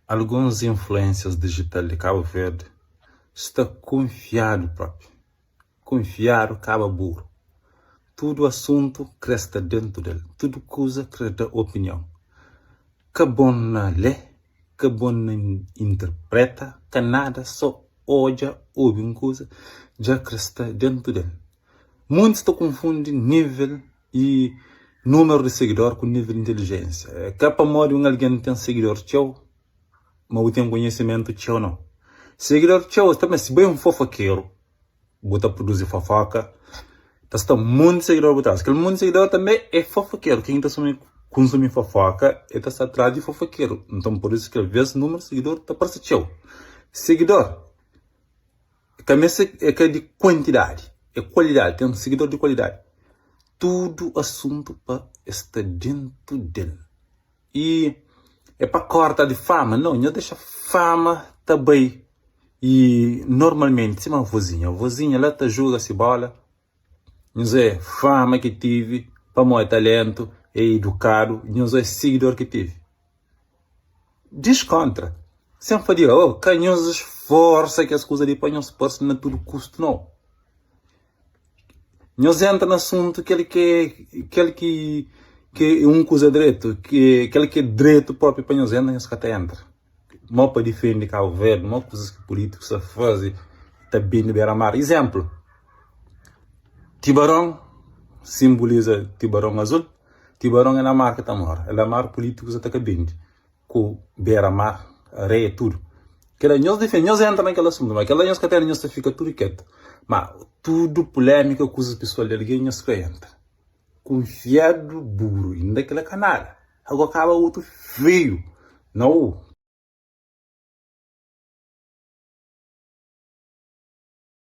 Alguns influências digitais de Cabo Verde estão confiado próprio. Confiado acaba burro. Tudo assunto cresce dentro dele. Tudo coisa cresce da opinião. Que bom na lê, que bom na interpreta, que nada só olha, ouve uma coisa, já cresce dentro dele. Muitos estão confundindo nível e número de seguidor com nível de inteligência. Capa mora alguém tem seguidor teu, mas tem conhecimento teu não. Seguidor teu também se bem um fofoqueiro, bota produzir fofoca, está muito seguidor por trás. Aquele muito seguidor também é fofoqueiro. Quem está consumir fofoca está atrás de fofoqueiro. Então por isso que às vezes o número de seguidor está para teu. Seguidor é de quantidade, é qualidade, tem um seguidor de qualidade. Tudo assunto para estar dentro dele. E é para cortar de fama, não deixa fama também. E normalmente, se uma vozinha lá te julga se bola, não sei, fama que tive, para meu talento, é educado, não sei, seguidor que tive. Descontra. Sempre diga, canhões esforça que as coisas de panhão se passam a todo custo, não. Nós entra no assunto que é um coisa direito, que é direito próprio para nós entra. Mal para defender Cabo Verde, mal coisas que políticos fazem, também de beira-mar. Exemplo, Tibarão simboliza Tibarão azul, Tibarão é na marca que mora, é na marca políticos até que bem, com beira-mar, areia, tudo. Que nós defendemos, nós entra naquele assunto, mas aquela nós que até nós fica tudo quieto. Mas tudo polêmica, coisas pessoais de alguém, nós que entra. Confiado burro, ainda aquele canal. Agora acaba outro feio. Não,